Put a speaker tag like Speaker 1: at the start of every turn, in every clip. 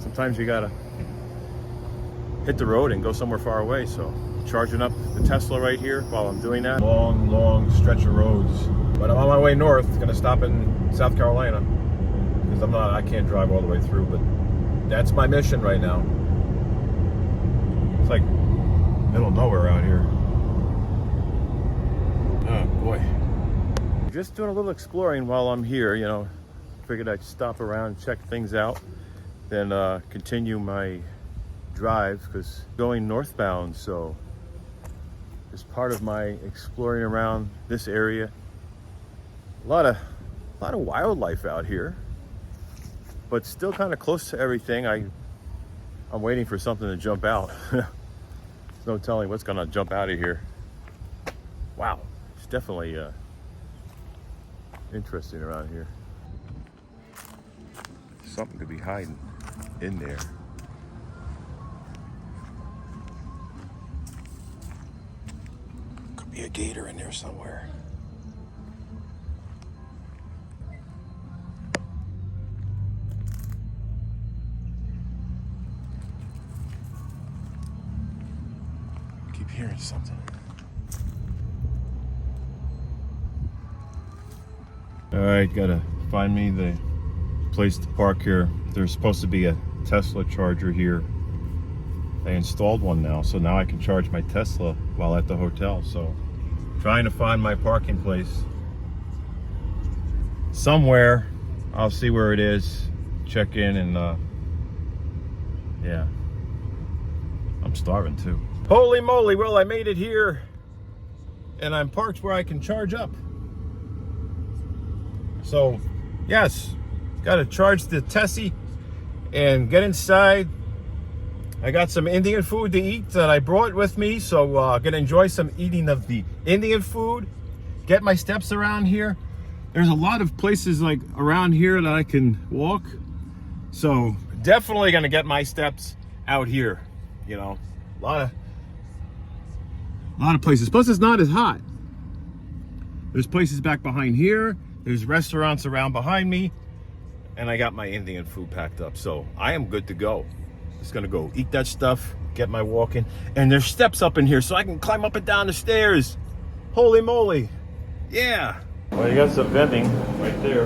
Speaker 1: sometimes you gotta hit the road and go somewhere far away. So charging up the Tesla right here while I'm doing that. Long stretch of roads. But I'm on my way north, gonna stop in South Carolina. Because I can't drive all the way through, but that's my mission right now. It's like middle of nowhere out here. Oh boy. Just doing a little exploring while I'm here, you know. Figured I'd stop around, check things out, then continue my drive, because going northbound, so as part of my exploring around this area, a lot of wildlife out here, but still kind of close to everything. I'm waiting for something to jump out. There's no telling what's gonna jump out of here. Wow, it's definitely interesting around here. Something could be hiding in there. Could be a gator in there somewhere. Keep hearing something. All right, gotta find me the place to park here. There's supposed to be a Tesla charger here. They installed one now, so now I can charge my Tesla while at the hotel. So trying to find my parking place somewhere. I'll see where it is, check in, and yeah, I'm starving too. Holy moly, well, I made it here and I'm parked where I can charge up. So yes, got to charge the Tessie and get inside. I got some Indian food to eat that I brought with me, so gonna enjoy some eating of the Indian food. Get my steps around here. There's a lot of places like around here that I can walk, so definitely gonna get my steps out here. You know, a lot of places. Plus, it's not as hot. There's places back behind here. There's restaurants around behind me. And I got my Indian food packed up, so I am good to go. Just gonna go eat that stuff, get my walking, and there's steps up in here, so I can climb up and down the stairs. Holy moly, yeah. Well, you got some vending right there.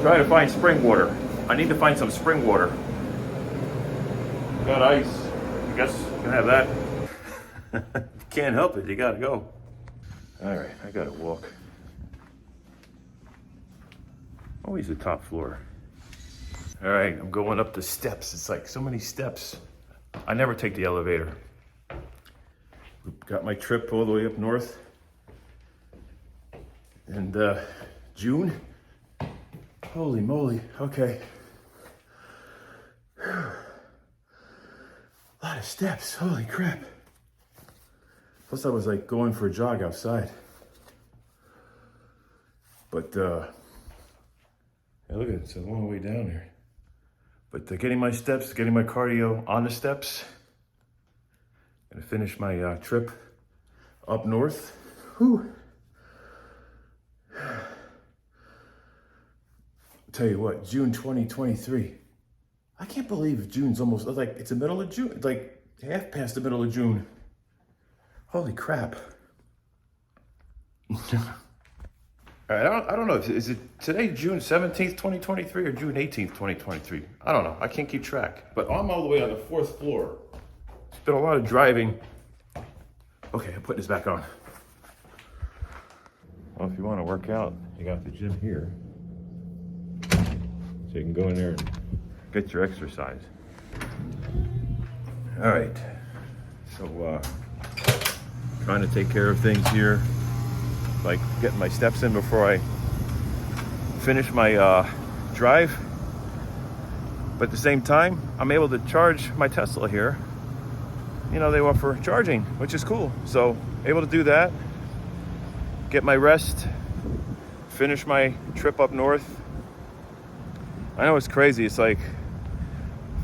Speaker 1: Try to find spring water. I need to find some spring water. Got ice. I guess you can have that. Can't help it. You gotta go. All right, I gotta walk. Always the top floor. All right, I'm going up the steps. It's like so many steps. I never take the elevator. Got my trip all the way up north. And June. Holy moly, okay. A lot of steps, holy crap. Plus I was like going for a jog outside. But yeah, look at it, it's a long way down here. But getting my steps, getting my cardio on the steps. Gonna finish my trip up north. Whew. Tell you what, June 2023. I can't believe June's almost, like, it's the middle of June. It's like half past the middle of June. Holy crap. All right, I don't know. Is it today June 17th, 2023 or June 18th, 2023? I don't know. I can't keep track. But I'm all the way on the 4th floor. It's been a lot of driving. Okay, I'm putting this back on. Well, if you want to work out, you got the gym here. So you can go in there and get your exercise. All right. So, trying to take care of things here. Like getting my steps in before I finish my drive. But at the same time, I'm able to charge my Tesla here. You know, they offer charging, which is cool. So able to do that, get my rest, finish my trip up north. I know it's crazy. It's like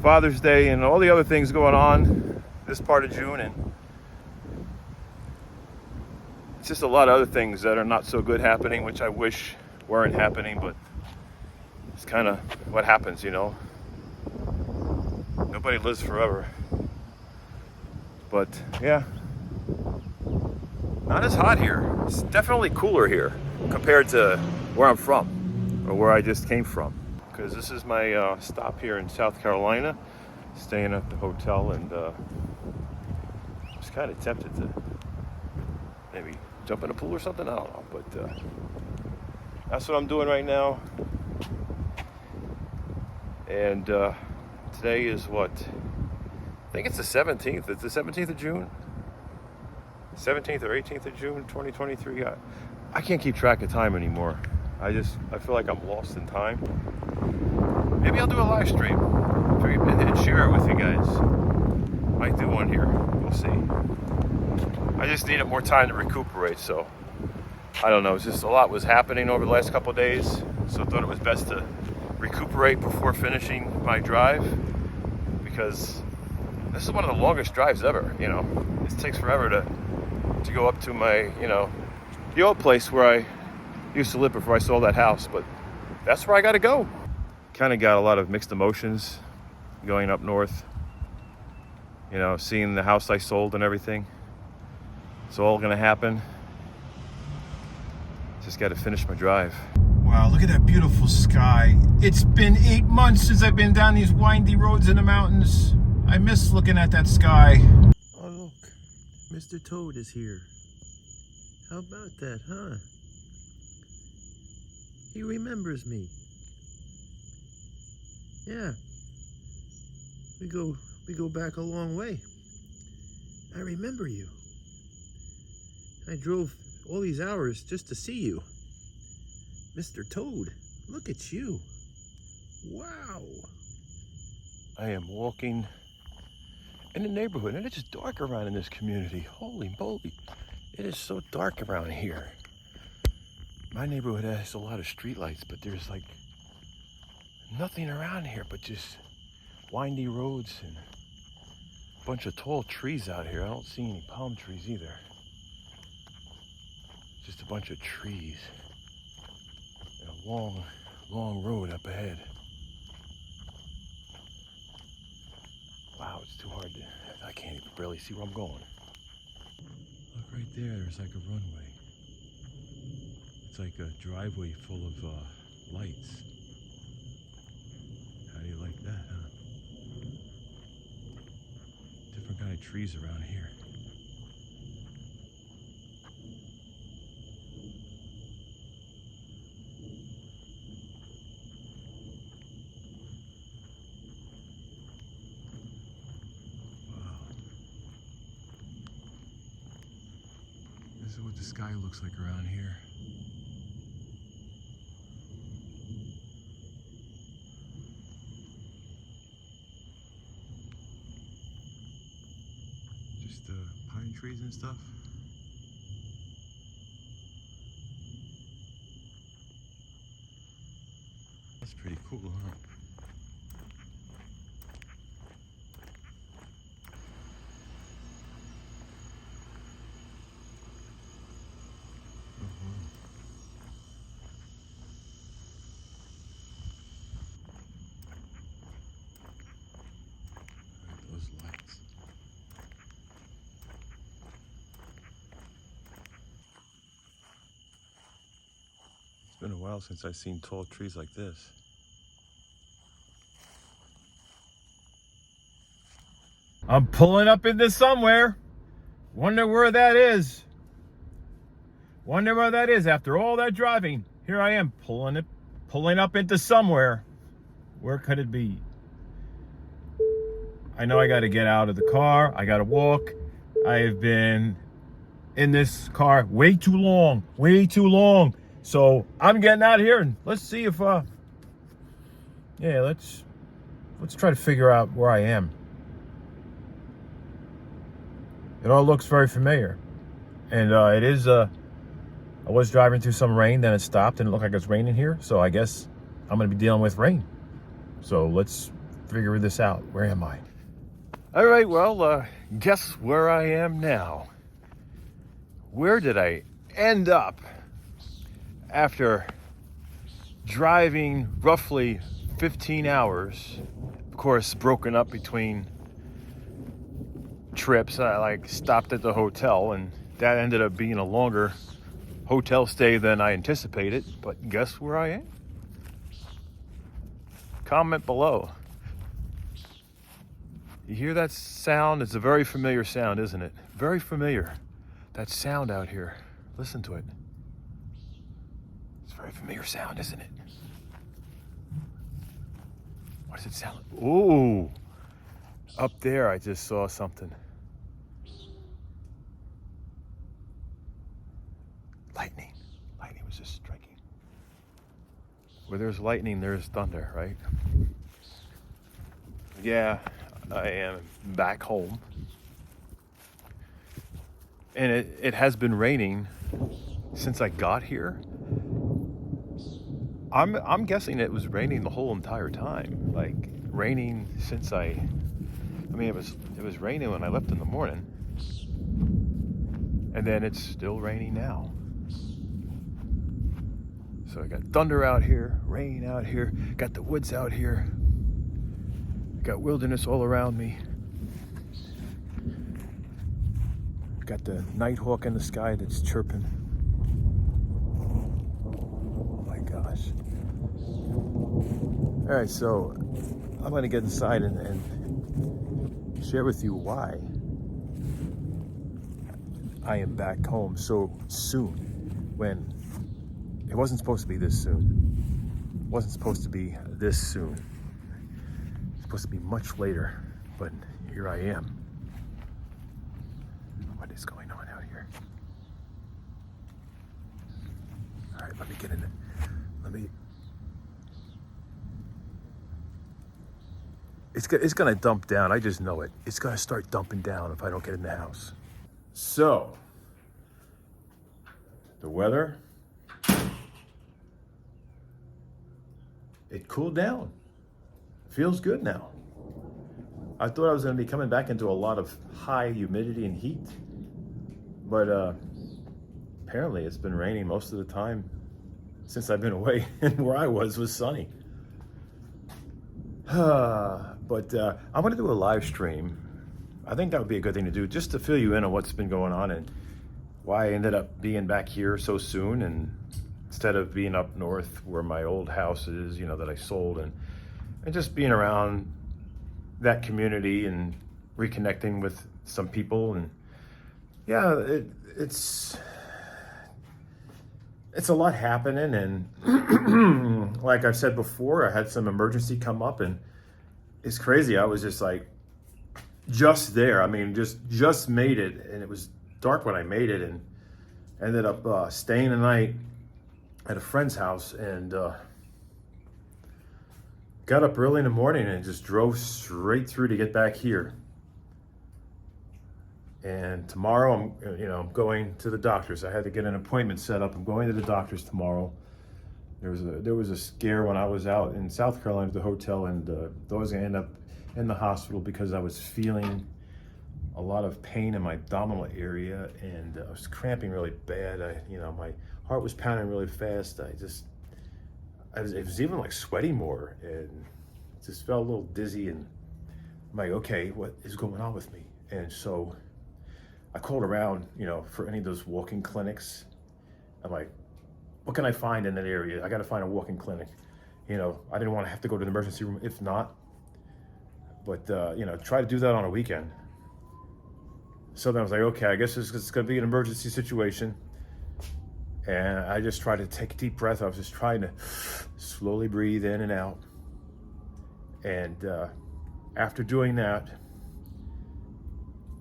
Speaker 1: Father's Day and all the other things going on this part of June, and it's just a lot of other things that are not so good happening, which I wish weren't happening, but it's kind of what happens, you know. Nobody lives forever. But yeah, not as hot here. It's definitely cooler here compared to where I'm from, or where I just came from. Because this is my stop here in South Carolina, staying at the hotel, and I was kind of tempted to maybe jump in a pool or something. I don't know, but that's what I'm doing right now. And today is what? I think it's the 17th. It's the 17th of June. 17th or 18th of June, 2023. I can't keep track of time anymore. I feel like I'm lost in time. Maybe I'll do a live stream and share it with you guys. Might do one here. We'll see. I just needed more time to recuperate, so I don't know. It's just a lot was happening over the last couple of days, so I thought it was best to recuperate before finishing my drive, because this is one of the longest drives ever. You know, it takes forever to go up to my, you know, the old place where I used to live before I sold that house, but that's where I got to go. Kind of got a lot of mixed emotions going up north. You know, seeing the house I sold and everything. It's all gonna happen. Just got to finish my drive.
Speaker 2: Wow, look at that beautiful sky. It's been 8 months since I've been down these windy roads in the mountains. I miss looking at that sky.
Speaker 1: Oh look, Mr. Toad is here. How about that, huh? He remembers me. Yeah. We go back a long way. I remember you. I drove all these hours just to see you. Mr. Toad, look at you. Wow. I am walking in the neighborhood, and it's dark around in this community. Holy moly. It is so dark around here. My neighborhood has a lot of streetlights, but there's like nothing around here but just windy roads and a bunch of tall trees out here. I don't see any palm trees either. Just a bunch of trees and a long, long road up ahead. Wow, it's too hard to, I can't even barely see where I'm going. Look right there, there's like a runway. It's like a driveway full of lights. How do you like that, huh? Different kind of trees around here. This is what the sky looks like around here. Just pine trees and stuff. That's pretty cool, huh? It's been a while since I've seen tall trees like this.
Speaker 2: I'm pulling up into somewhere. Wonder where that is. Wonder where that is after all that driving. Here I am pulling up into somewhere. Where could it be? I know I got to get out of the car. I got to walk. I've been in this car way too long. Way too long. So I'm getting out of here, and let's see if let's try to figure out where I am. It all looks very familiar, and it is. I was driving through some rain, then it stopped, and it looked like it's raining here. So I guess I'm going to be dealing with rain. So let's figure this out. Where am I?
Speaker 1: All right, well, guess where I am now. Where did I end up after driving roughly 15 hours? Of course, broken up between trips. I like stopped at the hotel, and that ended up being a longer hotel stay than I anticipated. But guess where I am? Comment below. You hear that sound? It's a very familiar sound, isn't it? Very familiar. That sound out here. Listen to it. It's a very familiar sound, isn't it? What does it sound like? Ooh. Up there, I just saw something. Lightning. Lightning was just striking. Where there's lightning, there's thunder, right? Yeah, I am back home. And it has been raining since I got here. I'm guessing it was raining the whole entire time. Like raining since it was raining when I left in the morning. And then it's still raining now. So I got thunder out here, rain out here, got the woods out here. Got wilderness all around me. Got the nighthawk in the sky that's chirping. Oh my gosh. All right, so I'm gonna get inside and share with you why I am back home so soon when it wasn't supposed to be this soon. It wasn't supposed to be this soon. It's supposed to be much later, but here I am. What is going on out here? All right, let me get in it. It's gonna dump down. I just know it. It's gonna start dumping down if I don't get in the house. So, the weather, it cooled down. Feels good now. I thought I was gonna be coming back into a lot of high humidity and heat, but apparently it's been raining most of the time since I've been away, and where I was sunny. But I'm gonna do a live stream. I think that would be a good thing to do, just to fill you in on what's been going on and why I ended up being back here so soon, and instead of being up north where my old house is, that I sold, and just being around that community and reconnecting with some people. And yeah, it's a lot happening, and like I've said before, I had some emergency come up, and it's crazy. I was just like, just there. I mean, just made it, and it was dark when I made it, and ended up staying the night at a friend's house, and got up early in the morning and just drove straight through to get back here. And tomorrow I'm going to the doctor's. I had to get an appointment set up. I'm going to the doctor's tomorrow. There was a scare when I was out in South Carolina at the hotel, and I was gonna end up in the hospital because I was feeling a lot of pain in my abdominal area, and I was cramping really bad. My heart was pounding really fast. It was even like sweating more, and just felt a little dizzy, and I'm like, okay, what is going on with me? And so I called around, for any of those walking clinics. I'm like, what can I find in that area? I got to find a walking clinic. I didn't want to have to go to the emergency room if not, but try to do that on a weekend. So then I was like, okay, I guess it's going to be an emergency situation. And I just tried to take a deep breath. I was just trying to slowly breathe in and out. And after doing that,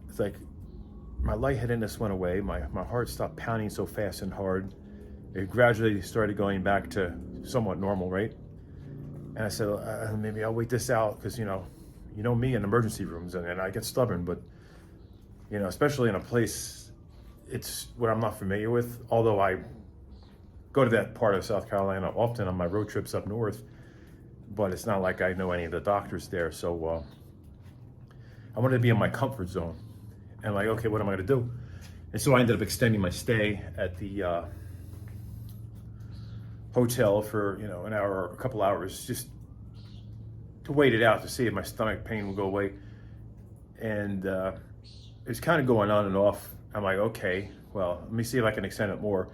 Speaker 1: it's like my lightheadedness went away. My heart stopped pounding so fast and hard. It gradually started going back to somewhat normal, right? And I said, maybe I'll wait this out, because you know me in emergency rooms, and I get stubborn, but especially in a place it's what I'm not familiar with. Although I go to that part of South Carolina often on my road trips up north, but it's not like I know any of the doctors there. So I wanted to be in my comfort zone, and like, okay, what am I gonna do? And so I ended up extending my stay at the hotel for an hour or a couple hours, just to wait it out to see if my stomach pain will go away. And it's kind of going on and off. I'm like, okay, well, let me see if I can extend it more.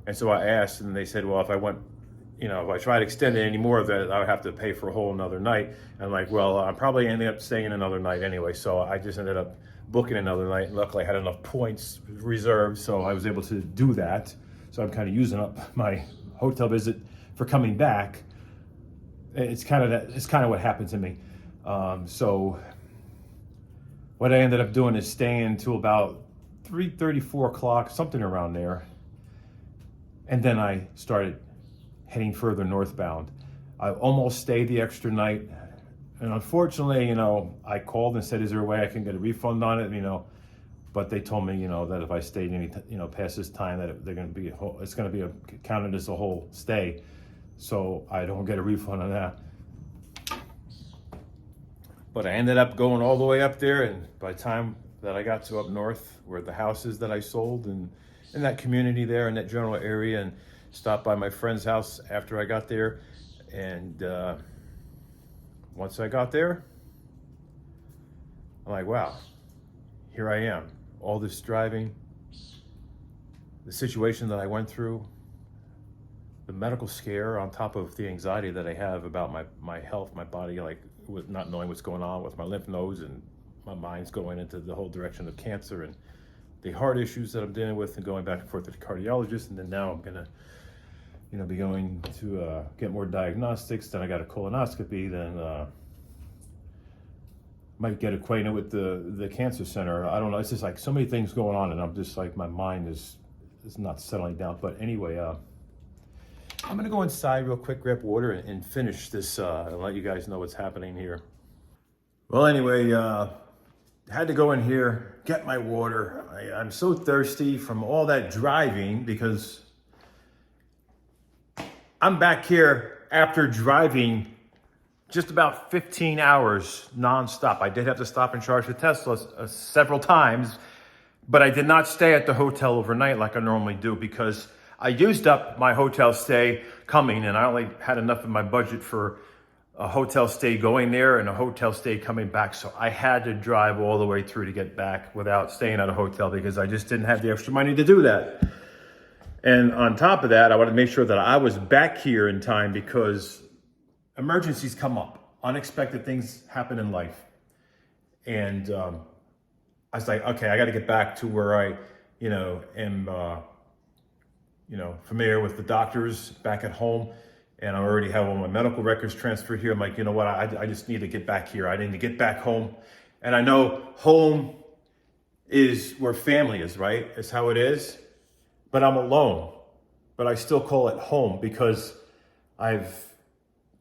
Speaker 1: And so I asked, and they said, well, if I went, if I try to extend it any more, that I would have to pay for a whole another night. And I'm like, well, I'm probably ending up staying another night anyway. So I just ended up booking another night. Luckily, I had enough points reserved, so I was able to do that. So I'm kind of using up my hotel visit for coming back. It's kind of what happened to me. So what I ended up doing is staying till about 3:30, 4 o'clock, something around there. And then I started heading further northbound. I almost stayed the extra night. And unfortunately, I called and said, is there a way I can get a refund on it? But they told me, that if I stayed any, past this time, that it's going to be counted as a whole stay. So I don't get a refund on that. But I ended up going all the way up there, and by the time that I got to up north, where the houses that I sold, and in that community there, in that general area, and stopped by my friend's house after I got there, and once I got there, I'm like, wow, here I am. All this driving, the situation that I went through, the medical scare on top of the anxiety that I have about my health, my body, like with not knowing what's going on with my lymph nodes, and my mind's going into the whole direction of cancer, and the heart issues that I'm dealing with, and going back and forth to the cardiologist. And then now I'm gonna, be going to get more diagnostics. Then I got a colonoscopy. Then might get acquainted with the cancer center. I don't know. It's just like so many things going on, and I'm just like, my mind is not settling down. But anyway, I'm gonna go inside real quick, grab water, and finish this, and let you guys know what's happening here. Well, anyway, had to go in here, get my water. I'm so thirsty from all that driving, because I'm back here after driving just about 15 hours nonstop. I did have to stop and charge the Tesla several times, but I did not stay at the hotel overnight like I normally do, because I used up my hotel stay coming, and I only had enough in my budget for a hotel stay going there and a hotel stay coming back. So I had to drive all the way through to get back without staying at a hotel, because I just didn't have the extra money to do that. And on top of that, I wanted to make sure that I was back here in time, because emergencies come up. Unexpected things happen in life. And I was like, okay, I got to get back to where I, am, familiar with the doctors back at home. And I already have all my medical records transferred here. I'm like, you know what? I just need to get back here. I need to get back home. And I know home is where family is, right? It's how it is. But I'm alone. But I still call it home, because I've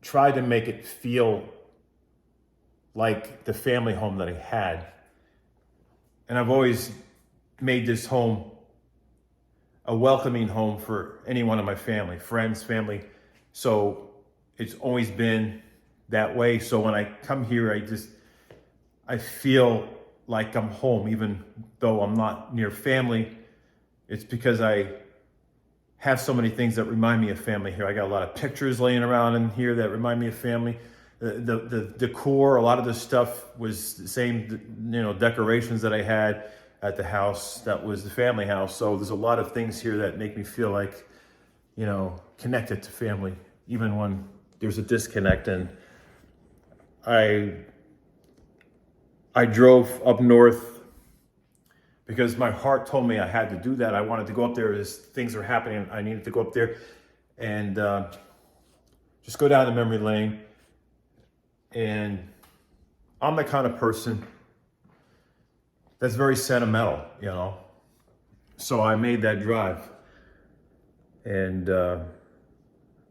Speaker 1: tried to make it feel like the family home that I had. And I've always made this home a welcoming home for anyone in my family, friends, family. So it's always been that way. So when I come here, I feel like I'm home, even though I'm not near family. It's because I have so many things that remind me of family here. I got a lot of pictures laying around in here that remind me of family. The decor, a lot of the stuff was the same, decorations that I had at the house that was the family house. So there's a lot of things here that make me feel like, connected to family, even when there's a disconnect. And I drove up north because my heart told me I had to do that. I wanted to go up there as things were happening. I needed to go up there and just go down the memory lane. And I'm the kind of person that's very sentimental, So I made that drive. And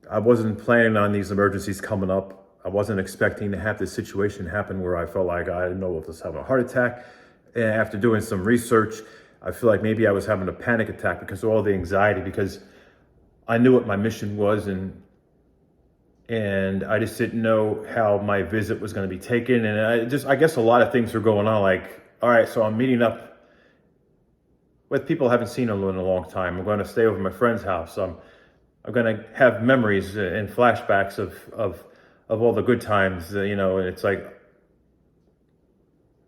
Speaker 1: I wasn't planning on these emergencies coming up. I wasn't expecting to have this situation happen where I felt like I didn't know if I was having a heart attack. And after doing some research, I feel like maybe I was having a panic attack because of all the anxiety, because I knew what my mission was, and I just didn't know how my visit was going to be taken. And I guess a lot of things were going on, like, all right, so I'm meeting up with people I haven't seen in a long time. I'm going to stay over at my friend's house. I'm going to have memories and flashbacks of of all the good times, and it's like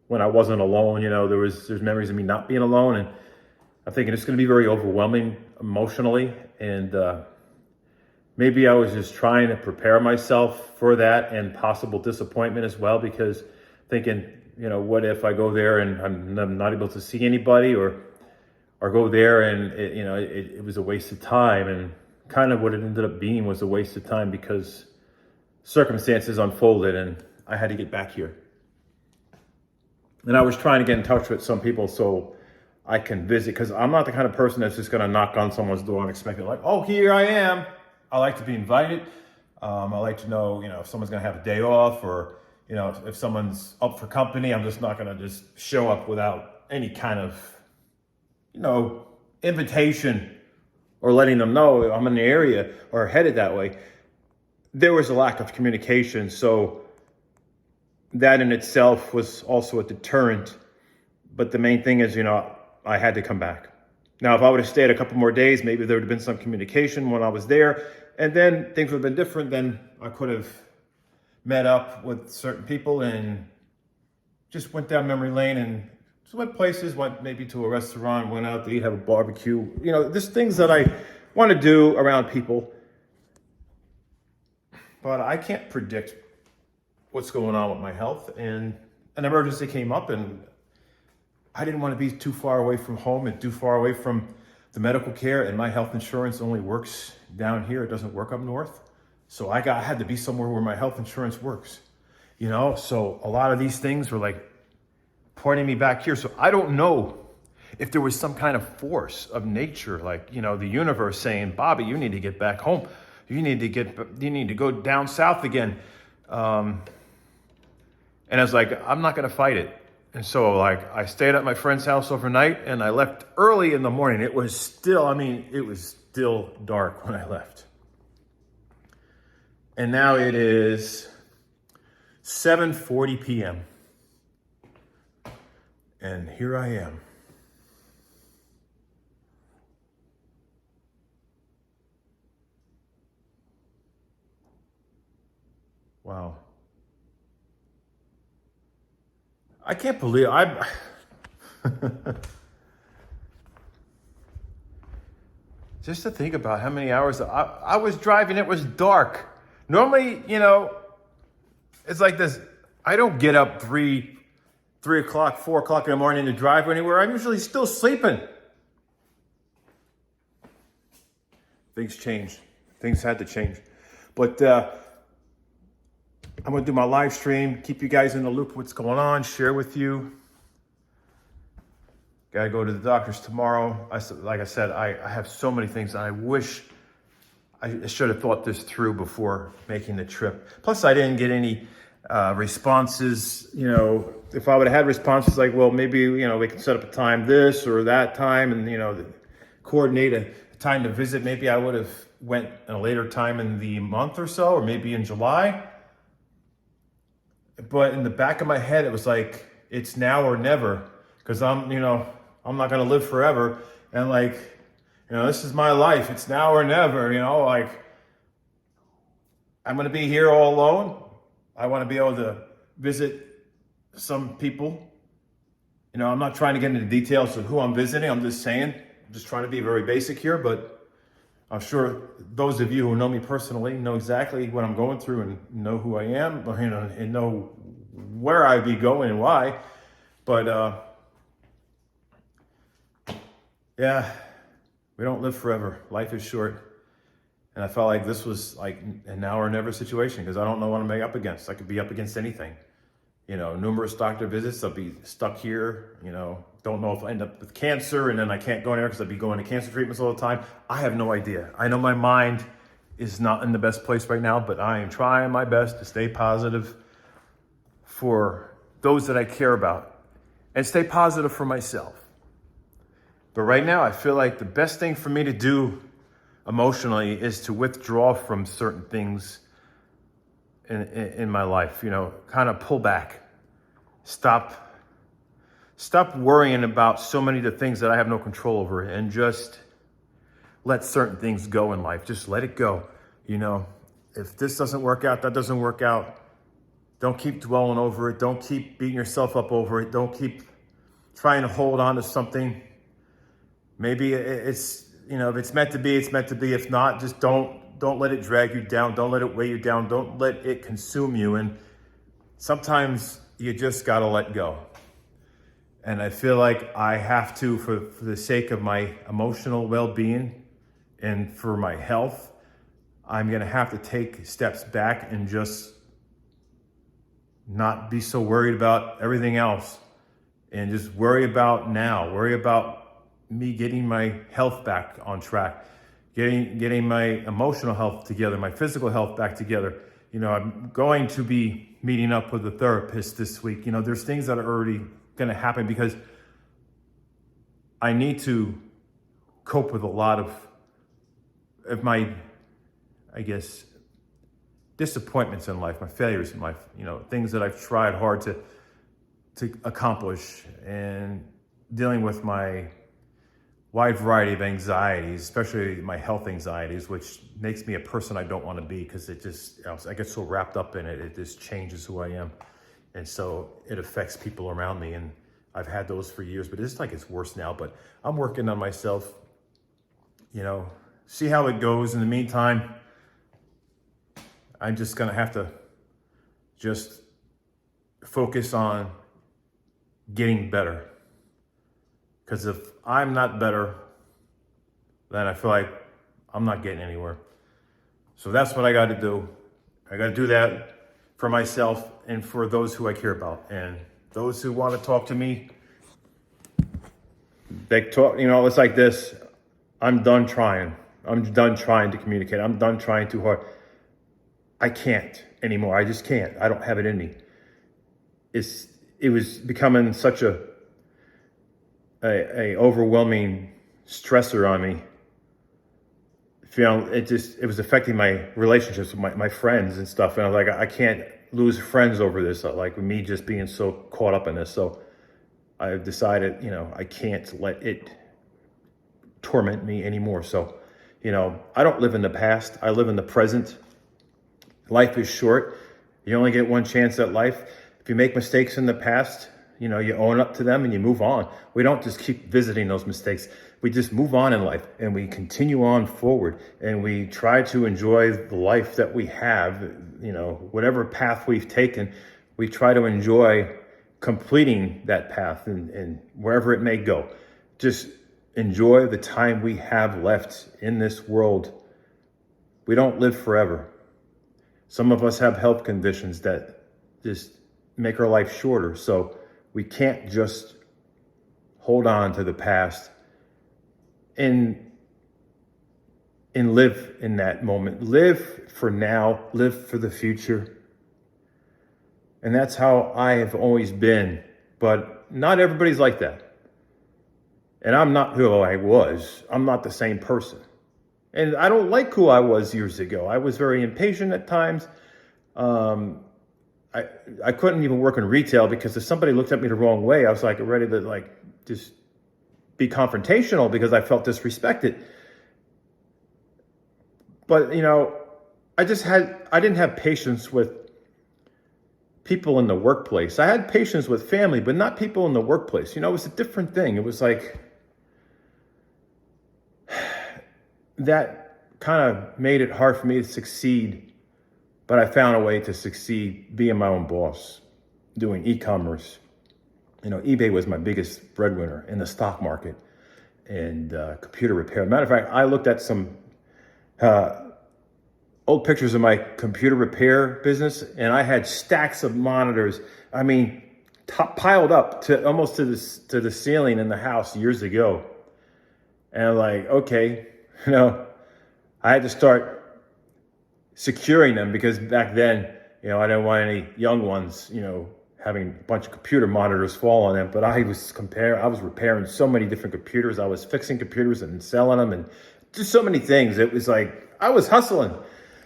Speaker 1: when I wasn't alone, there's memories of me not being alone, and I'm thinking it's going to be very overwhelming emotionally, and maybe I was just trying to prepare myself for that and possible disappointment as well, because thinking, what if I go there and I'm not able to see anybody, or go there and it was a waste of time. And kind of what it ended up being was a waste of time, because circumstances unfolded and I had to get back here. And I was trying to get in touch with some people so I can visit, because I'm not the kind of person that's just going to knock on someone's door unexpected, like, oh, here I am. I like to be invited. I like to know, if someone's going to have a day off, or, if someone's up for company. I'm just not going to just show up without any kind of, invitation or letting them know I'm in the area or headed that way. There was a lack of communication. So that in itself was also a deterrent. But the main thing is, I had to come back. Now, if I would have stayed a couple more days, maybe there would have been some communication when I was there, and then things would have been different. Then I could have met up with certain people and just went down memory lane and just went places, went maybe to a restaurant, went out to eat, have a barbecue. There's things that I want to do around people, but I can't predict what's going on with my health. And an emergency came up, and I didn't want to be too far away from home and too far away from the medical care. And my health insurance only works down here. It doesn't work up north. So I had to be somewhere where my health insurance works, So a lot of these things were like pointing me back here. So I don't know if there was some kind of force of nature, like, the universe saying, Bobby, you need to get back home. You need to go down south again. And I was like, I'm not going to fight it. And so I stayed at my friend's house overnight, and I left early in the morning. It was still dark when I left. And now it is 7:40 p.m. And here I am. Wow. I can't believe just to think about how many hours I was driving. It was dark. Normally, it's like this. I don't get up 3 o'clock, 4 o'clock in the morning to drive anywhere. I'm usually still sleeping. Things changed. Things had to change. But I'm going to do my live stream, keep you guys in the loop what's going on, share with you. Got to go to the doctor's tomorrow. Like I said, I have so many things. I wish I should have thought this through before making the trip. Plus, I didn't get any responses. If I would have had responses like, well, maybe, we can set up a time this or that time, and, coordinate a time to visit. Maybe I would have went at a later time in the month or so, or maybe in July. But in the back of my head, it was like, it's now or never, because I'm not going to live forever. And this is my life. It's now or never, I'm going to be here all alone. I want to be able to visit some people. I'm not trying to get into details of who I'm visiting. I'm just saying, I'm just trying to be very basic here, but I'm sure those of you who know me personally know exactly what I'm going through and know who I am, and know where I'd be going and why. But yeah, we don't live forever. Life is short. And I felt like this was like a now or never situation, because I don't know what I'm up against. I could be up against anything. Numerous doctor visits. I'll be stuck here. Don't know if I end up with cancer, and then I can't go anywhere because I'd be going to cancer treatments all the time. I have no idea. I know my mind is not in the best place right now, but I am trying my best to stay positive for those that I care about and stay positive for myself. But right now, I feel like the best thing for me to do emotionally is to withdraw from certain things in my life, kind of pull back, stop worrying about so many of the things that I have no control over, and just let certain things go in life. Just let it go. if this doesn't work out, that doesn't work out, don't keep dwelling over it. Don't keep beating yourself up over it. Don't keep trying to hold on to something. Maybe it's, if it's meant to be, it's meant to be. If not, just don't let it drag you down. Don't let it weigh you down. Don't let it consume you. And sometimes you just got to let go. And I feel like I have to, for the sake of my emotional well-being and for my health, I'm going to have to take steps back and just not be so worried about everything else and just worry about now, worry about me getting my health back on track, getting my emotional health together, my physical health back together. I'm going to be meeting up with a therapist this week. There's things that are already going to happen because I need to cope with a lot of my, I guess, disappointments in life, my failures in life, things that I've tried hard to accomplish, and dealing with my wide variety of anxieties, especially my health anxieties, which makes me a person I don't want to be, because I get so wrapped up in it. It just changes who I am. And so it affects people around me. And I've had those for years, but it's worse now. But I'm working on myself, see how it goes. In the meantime, I'm just going to have to just focus on getting better. Because if I'm not better, then I feel like I'm not getting anywhere. So that's what I got to do. I got to do that for myself and for those who I care about. And those who want to talk to me, they talk, it's like this. I'm done trying. I'm done trying to communicate. I'm done trying too hard. I can't anymore. I just can't. I don't have it in me. It was becoming such a overwhelming stressor on me. It was affecting my relationships with my friends and stuff. And I was like, I can't lose friends over this, like me just being so caught up in this. So I've decided, I can't let it torment me anymore. So, I don't live in the past. I live in the present. Life is short. You only get one chance at life. If you make mistakes in the past, you own up to them and you move on. We don't just keep visiting those mistakes. We just move on in life and we continue on forward, and we try to enjoy the life that we have. Whatever path we've taken, we try to enjoy completing that path and wherever it may go. Just enjoy the time we have left in this world. We don't live forever. Some of us have health conditions that just make our life shorter. So we can't just hold on to the past and live in that moment. Live for now, live for the future. And that's how I have always been. But not everybody's like that. And I'm not who I was. I'm not the same person. And I don't like who I was years ago. I was very impatient at times. I couldn't even work in retail because if somebody looked at me the wrong way, I was ready to just be confrontational because I felt disrespected. But, I didn't have patience with people in the workplace. I had patience with family, but not people in the workplace. It was a different thing. It was that kind of made it hard for me to succeed, but I found a way to succeed being my own boss, doing e-commerce. eBay was my biggest breadwinner in the stock market and computer repair. Matter of fact, I looked at some old pictures of my computer repair business, and I had stacks of monitors. Piled up to almost to the ceiling in the house years ago. And I'm like, okay, I had to start securing them because back then, I didn't want any young ones, having a bunch of computer monitors fall on them. But I was repairing so many different computers. I was fixing computers and selling them and just so many things. It was like I was hustling.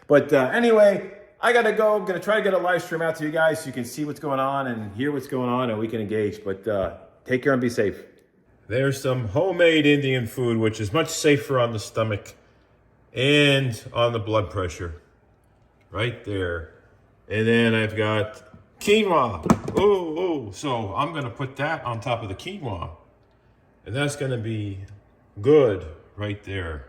Speaker 1: But anyway, I got to go. I'm going to try to get a live stream out to you guys so you can see what's going on and hear what's going on and we can engage. But take care and be safe. There's some homemade Indian food, which is much safer on the stomach and on the blood pressure.
Speaker 2: right there. And then I've got quinoa. Oh, so I'm gonna put that on top of the quinoa. And that's gonna be good right there.